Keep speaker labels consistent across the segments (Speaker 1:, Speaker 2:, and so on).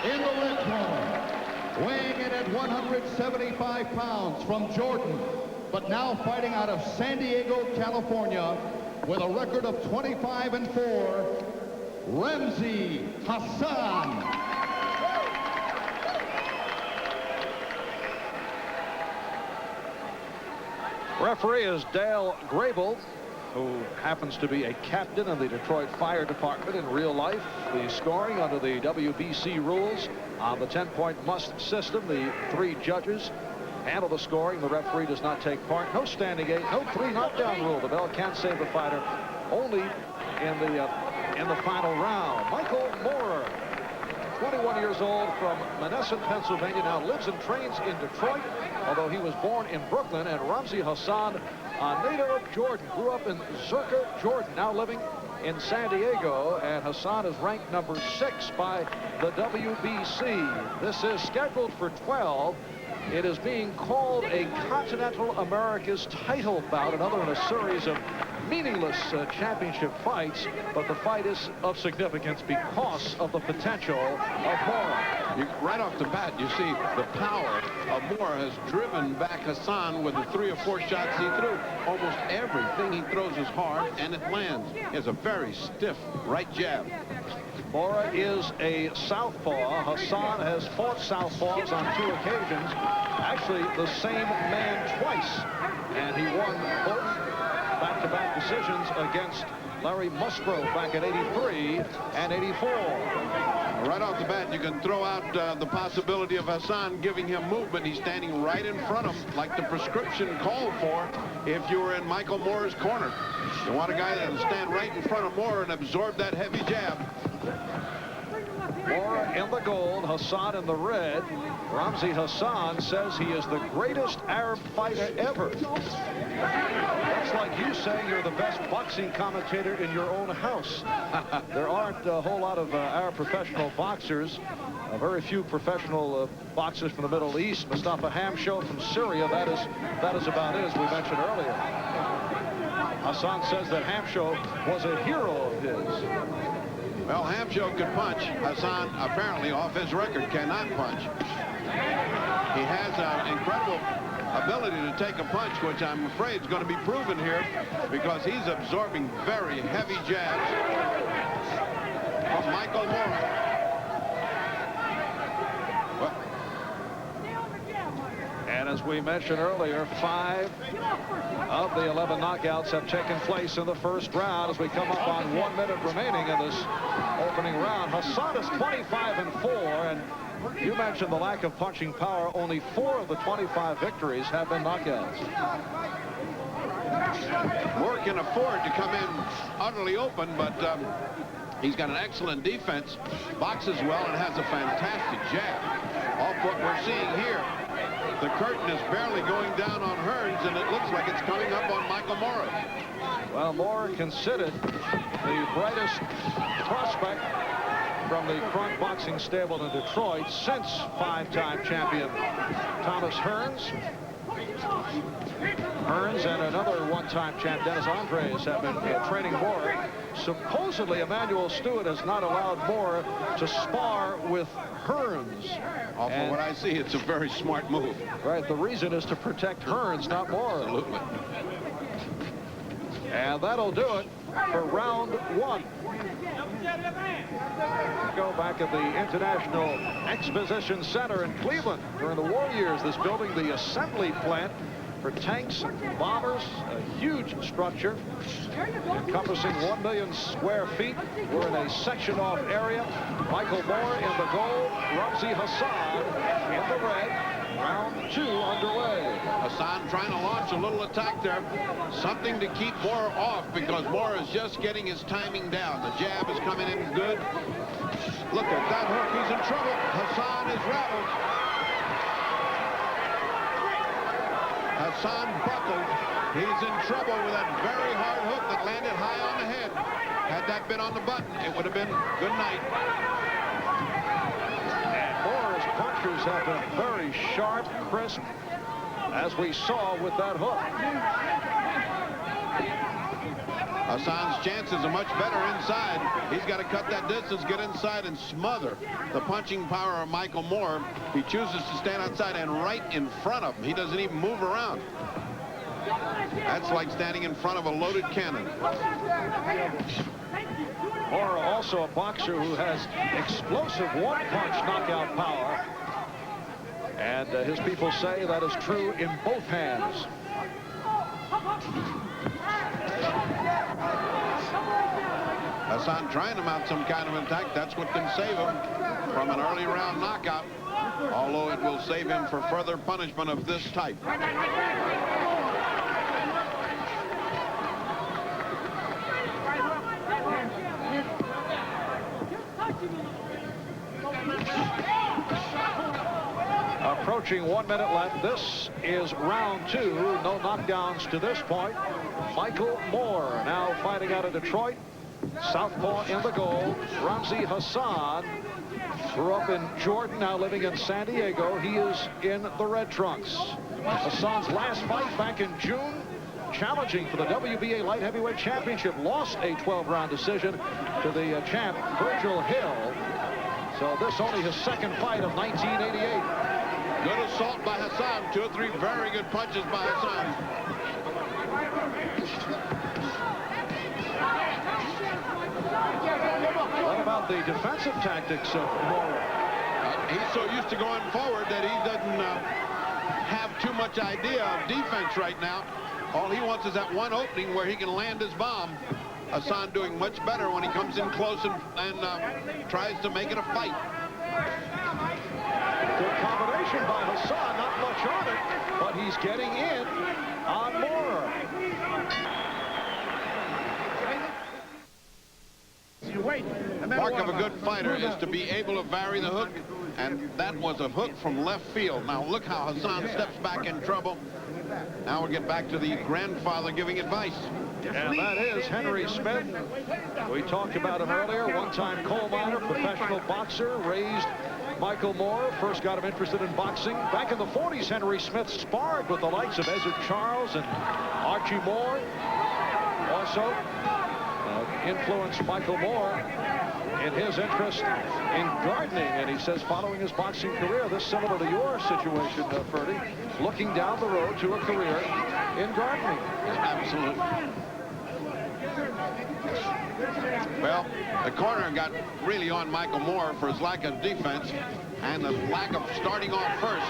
Speaker 1: In the red corner, weighing in at 175 pounds from Jordan, but now fighting out of San Diego, California, with a record of 25-4, Ramzi Hassan.
Speaker 2: Referee is Dale Grable, who happens to be a captain in the Detroit Fire Department in real life. The scoring under the WBC rules on the 10-point must system. The 3 judges handle the scoring. The referee does not take part. No standing eight, no 3 knockdown rule. The bell can't save the fighter only in the final round. Michael Moorer, 21 years old, from Menneson, Pennsylvania, now lives and trains in Detroit, although he was born in Brooklyn. And Ramzi Hassan, a native of Jordan, grew up in Zurcher, Jordan, now living in San Diego, and Hassan is ranked number 6 by the WBC. This is scheduled for 12. It is being called a Continental America's title bout, another in a series of meaningless championship fights, but the fight is of significance because of the potential of Moorer.
Speaker 3: Right off the bat, you see the power of Moorer has driven back Hassan with the 3 or 4 shots he threw. Almost everything he throws is hard, and it lands. He has a very stiff right jab.
Speaker 2: Moorer is a southpaw. Hassan has fought southpaws on 2 occasions. Actually, the same man twice. And he won both back-to-back decisions against Larry Musgrove back in '83 and '84.
Speaker 3: Right off the bat, you can throw out the possibility of Hassan giving him movement. He's standing right in front of him, like the prescription called for if you were in Michael Moorer's corner. You want a guy that will stand right in front of Moorer and absorb that heavy jab.
Speaker 2: Moorer in the gold, Hassan in the red. Ramzi Hassan says he is the greatest Arab fighter ever. That's like you saying you're the best boxing commentator in your own house. There aren't a whole lot of Arab professional boxers. Very few professional boxers from the Middle East. Mustafa Hamsho from Syria. That is about it, as we mentioned earlier. Hassan says that Hamsho was a hero of his.
Speaker 3: Well, Hamsho could punch. Hassan, apparently, off his record, cannot punch. He has an incredible ability to take a punch, which I'm afraid is going to be proven here because he's absorbing very heavy jabs from Michael Moorer.
Speaker 2: And as we mentioned earlier, 5 of the 11 knockouts have taken place in the first round as we come up on 1 minute remaining in this opening round. Hassan is 25-4, and you mentioned the lack of punching power. Only 4 of the 25 victories have been knockouts.
Speaker 3: Moorer can afford to come in utterly open, but he's got an excellent defense, boxes well, and has a fantastic jab. Off what we're seeing here, the curtain is barely going down on Hearns, and it looks like it's coming up on Michael Moorer.
Speaker 2: Well, Moorer considered the brightest prospect from the Crunk boxing stable in Detroit since 5-time champion Thomas Hearns. Hearns and another 1-time champ, Dennis Andres, have been training Moorer. Supposedly, Emmanuel Stewart has not allowed Moorer to spar with Hearns.
Speaker 3: Off of what I see, it's a very smart move.
Speaker 2: Right, the reason is to protect Hearns, not Moorer.
Speaker 3: Absolutely.
Speaker 2: And that'll do it for round 1. Go back at the International Exposition Center in Cleveland. During the war years, this building, the assembly plant for tanks and bombers, a huge structure encompassing 1 million square feet. We're in a sectioned-off area. Michael Moorer in the gold, Ramzi Hassan in the red. Round 2 underway.
Speaker 3: Hassan trying to launch a little attack there. Something to keep Moorer off because Moorer is just getting his timing down. The jab is coming in good. Look at that hook. He's in trouble. Hassan is rattled. Hassan buckled. He's in trouble with that very hard hook that landed high on the head. Had that been on the button, it would have been good night.
Speaker 2: Moorer's punches have been very sharp, crisp, as we saw with that hook.
Speaker 3: Hassan's chances are much better inside. He's got to cut that distance, get inside, and smother the punching power of Michael Moore. He chooses to stand outside and right in front of him. He doesn't even move around. That's like standing in front of a loaded cannon.
Speaker 2: Moore, also a boxer who has explosive one-punch knockout power. And his people say that is true in both hands.
Speaker 3: Hassan trying to mount some kind of attack. That's what can save him from an early round knockout, although it will save him for further punishment of this type.
Speaker 2: Approaching 1 minute left. This is round 2. No knockdowns to this point. Michael Moore now fighting out of Detroit. Southpaw in the goal. Ramzi Hassan grew up in Jordan, now living in San Diego. He is in the red trunks. Hassan's last fight back in June, challenging for the WBA light heavyweight championship, lost a 12-round decision to the champ Virgil Hill. So this only his second fight of 1988.
Speaker 3: Good assault by Hassan. 2 or 3 very good punches by Hassan.
Speaker 2: What about the defensive tactics of Moore?
Speaker 3: He's so used to going forward that he doesn't have too much idea of defense right now. All he wants is that one opening where he can land his bomb. Hassan doing much better when he comes in close and tries to make it a fight.
Speaker 2: Good combination by Hassan, not much on it, but he's getting in on Moore.
Speaker 3: Mark of a good fighter is to be able to vary the hook, and that was a hook from left field. Now look how Hassan steps back in trouble. Now we'll get back to the grandfather giving advice.
Speaker 2: And that is Henry Smith. We talked about him earlier, one-time coal miner, professional boxer, raised Michael Moore, first got him interested in boxing. Back in the 40s, Henry Smith sparred with the likes of Ezzard Charles and Archie Moore. Also influenced Michael Moore in his interest in gardening. And he says following his boxing career, this similar to your situation, Ferdy, looking down the road to a career in gardening.
Speaker 3: Absolutely. Well, the corner got really on Michael Moore for his lack of defense and the lack of starting off first.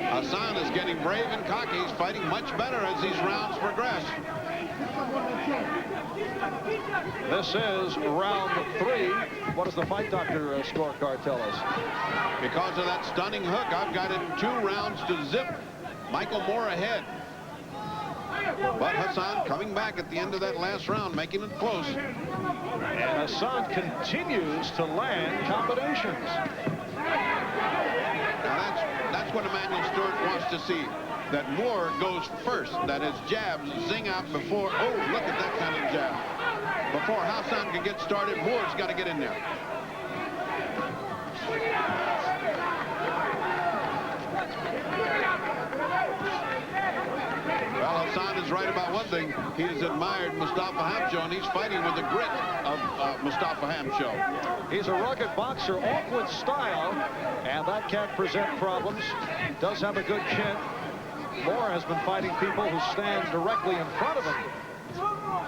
Speaker 3: Hassan is getting brave and cocky. He's fighting much better as these rounds progress.
Speaker 2: This is round 3. What does the fight doctor scorecard tell us?
Speaker 3: Because of that stunning hook, I've got it 2 rounds to zip Michael Moore ahead. But Hassan coming back at the end of that last round, making it close.
Speaker 2: And Hassan continues to land combinations.
Speaker 3: Now that's what Emmanuel Stewart wants to see. That Moore goes first, that his jabs zing out before, oh, look at that kind of jab. Before Hassan can get started, Moore's got to get in there. Well, Hassan is right about one thing. He has admired Mustafa Hamsho, and he's fighting with the grit of Mustafa Hamsho.
Speaker 2: He's a rugged boxer, awkward style, and that can't present problems. Does have a good chin. Moore has been fighting people who stand directly in front of him.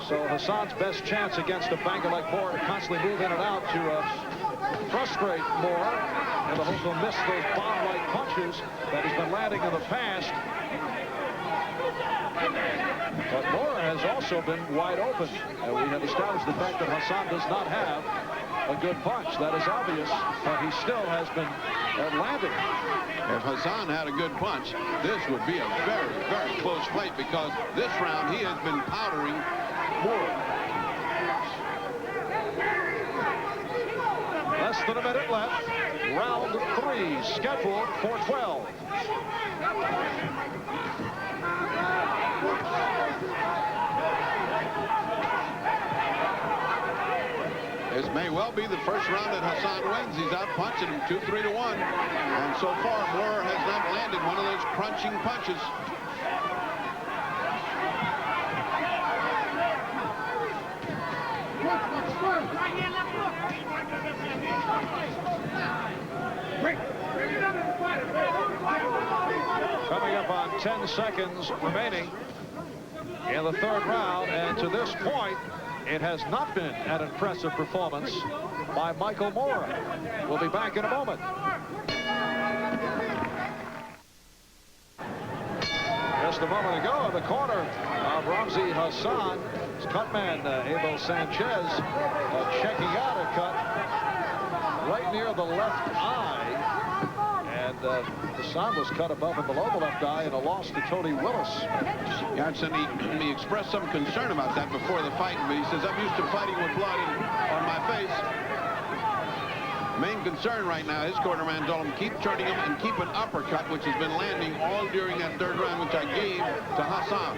Speaker 2: So Hassan's best chance against a banker like Moore to constantly move in and out to frustrate Moore in the hope he'll miss those bomb-like punches that he's been landing in the past. But Moore has also been wide open. We have established the fact that Hassan does not have a good punch. That is obvious, but he still has been landing.
Speaker 3: If Hassan had a good punch, this would be a very, very close fight because this round he has been powdering Moore.
Speaker 2: Less than a minute left. Round 3 scheduled for 12.
Speaker 3: This may well be the first round that Hassan wins. He's out punching him 2-3 to 1. And so far, Moore has not landed one of those crunching punches.
Speaker 2: Coming up on 10 seconds remaining in the third round, and to this point, it has not been an impressive performance by Michael Moore. We'll be back in a moment. Just a moment ago, in the corner of Ramzi Hassan, his cutman, Abel Sanchez, checking out a cut right near the left eye. And Hassan was cut above and below the left eye in a loss to Tony Willis.
Speaker 3: Hassan, he expressed some concern about that before the fight, but he says, I'm used to fighting with blood on my face. Main concern right now, his cornerman told him, keep turning him and keep an uppercut, which has been landing all during that third round, which I gave to Hassan.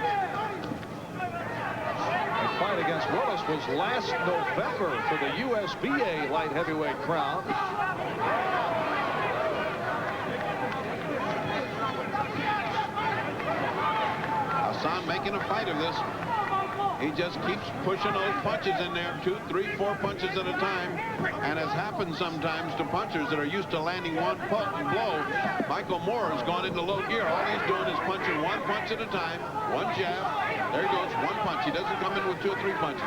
Speaker 2: The fight against Willis was last November for the USBA light heavyweight crown.
Speaker 3: Hassan making a fight of this. He just keeps pushing those punches in there, 2, 3, 4 punches at a time. And as happens sometimes to punchers that are used to landing one blow, Michael Moore has gone into low gear. All he's doing is punching one punch at a time, one jab. There he goes, one punch. He doesn't come in with 2 or 3 punches.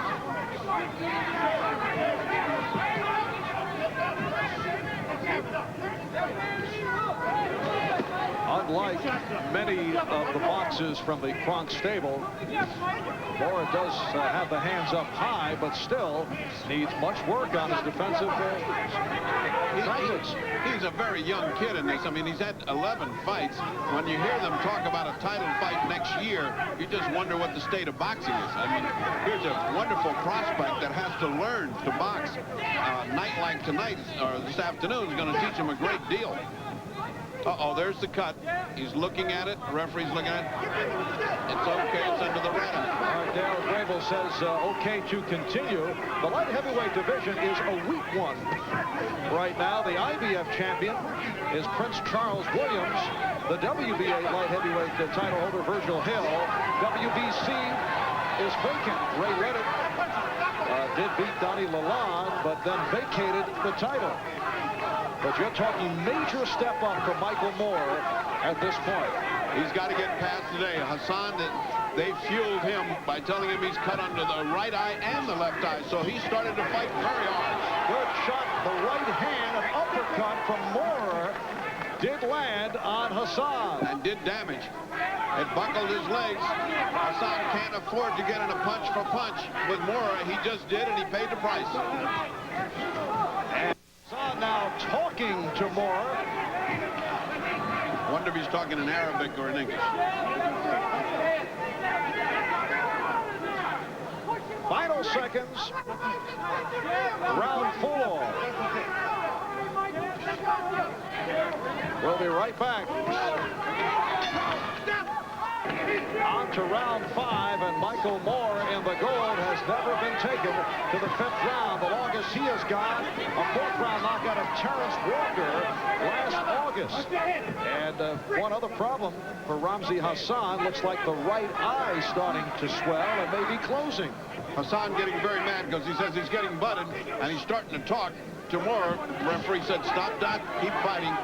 Speaker 2: Unlike many of the boxers from the Kronk stable, Moore does have the hands up high, but still needs much work on his defensive tactics.
Speaker 3: He's a very young kid in this. I mean, he's had 11 fights. When you hear them talk about a title fight next year, you just wonder what the state of boxing is. I mean, here's a wonderful prospect that has to learn to box. A night like tonight, or this afternoon, is going to teach him a great deal. Uh-oh, there's the cut. He's looking at it. The referee's looking at it. It's okay. It's under the red eye.
Speaker 2: Dale Grable says okay to continue. The light heavyweight division is a weak one. Right now, the IBF champion is Prince Charles Williams. The WBA light heavyweight title holder, Virgil Hill. WBC is vacant. Ray Leonard did beat Donnie Lalonde, but then vacated the title. But you're talking major step up for Michael Moore at this point.
Speaker 3: He's got to get past today. Hassan, they fueled him by telling him he's cut under the right eye and the left eye, so he started to fight very hard.
Speaker 2: Good shot. The right hand, an uppercut from Moore did land on Hassan.
Speaker 3: And did damage. It buckled his legs. Hassan can't afford to get in a punch for punch. With Moore, he just did, and he paid the price.
Speaker 2: And Hassan now talking to Moore.
Speaker 3: Wonder if he's talking in Arabic or in English.
Speaker 2: Final seconds. Round 4. We'll be right back. On to round 5, and Michael Moore in the gold has never been taken to the 5th round. The longest he has got, a 4th round knockout of Terrence Walker last August. And one other problem for Ramzi Hassan, looks like the right eye starting to swell and maybe closing.
Speaker 3: Hassan getting very mad because he says he's getting butted, and he's starting to talk to Moore. The referee said, stop that, keep fighting.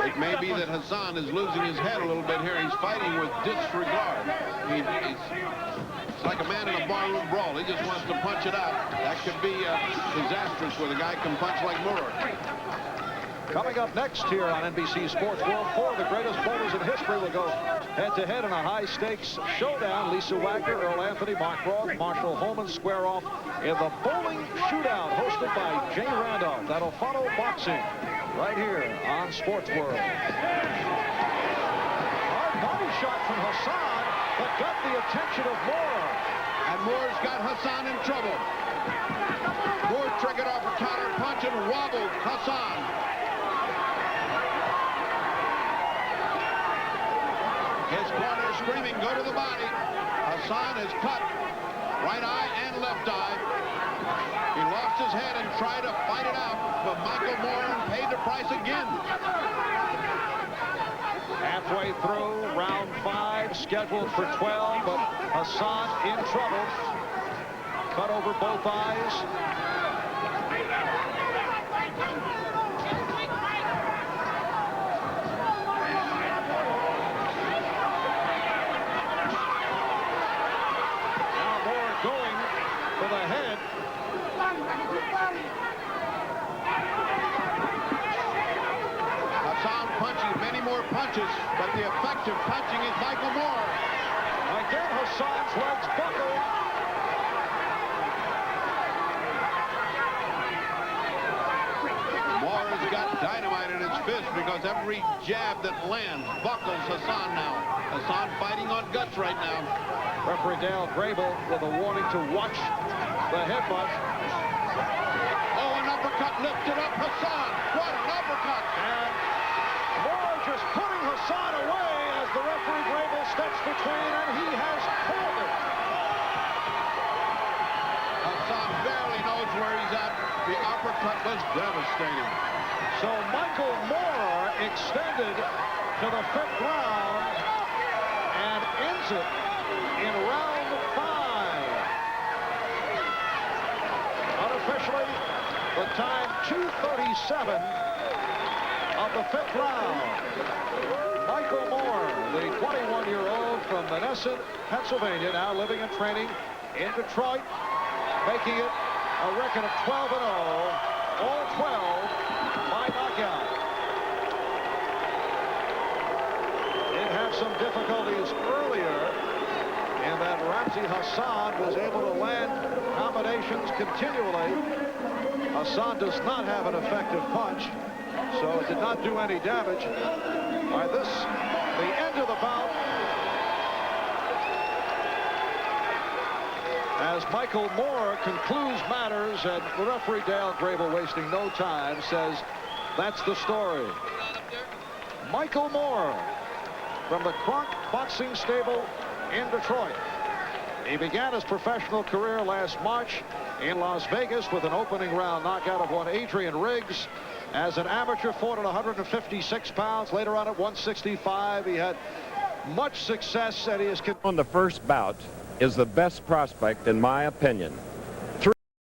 Speaker 3: It may be that Hassan is losing his head a little bit here. He's fighting with disregard. It's like a man in a barroom brawl. He just wants to punch it out. That could be disastrous where the guy can punch like Moore.
Speaker 2: Coming up next here on NBC Sports World, 4 of the greatest bowlers in history will go head-to-head in a high-stakes showdown. Lisa Wagner, Earl Anthony, Mark Roth, Marshall Holman square off in the bowling shootout hosted by Jay Randolph. That'll follow boxing right here on Sports World. Hard body shot from Hassan, but got the attention of Moore.
Speaker 3: And Moore's got Hassan in trouble. Moore triggered off a counter punch and wobbled Hassan. His corner screaming, go to the body. Hassan is cut. Right eye and left eye. He lost his head and tried to fight it out, but Michael Moore paid the price again.
Speaker 2: Halfway through round 5, scheduled for 12, but Hassan in trouble. Cut over both eyes. to the head.
Speaker 3: Hassan punching many more punches, but the effective punching is Michael Moore.
Speaker 2: Again, Hassan's legs buckle.
Speaker 3: Moore has got dynamite in his fist because every jab that lands buckles Hassan now. Hassan fighting on guts right now.
Speaker 2: Referee Dale Grable with a warning to watch the headbutt.
Speaker 3: Oh, an uppercut lifted up Hassan. What an uppercut.
Speaker 2: And Moore just putting Hassan away as the referee Grable steps between, and he has called it.
Speaker 3: Hassan barely knows where he's at. The uppercut was devastating.
Speaker 2: So Michael Moore extended to the 5th round and ends it in round 5. Unofficially, the time 2:37 of the 5th round. Michael Moore, the 21-year-old from Menneson, Pennsylvania, now living and training in Detroit, making it a record of 12-0, all 12 by knockout. It had some difficulties earlier in that Ramzi Hassan was able to land combinations continually. Hassan does not have an effective punch, so it did not do any damage. By this, the end of the bout, as Michael Moore concludes matters, and the referee Dale Grable, wasting no time, says that's the story. Michael Moore from the Kronk Boxing Stable in Detroit. He began his professional career last March in Las Vegas with an opening round knockout of one Adrian Riggs. As an amateur, fought at 156 pounds. Later on at 165, he had much success, and he is
Speaker 4: on the first bout is the best prospect, in my opinion.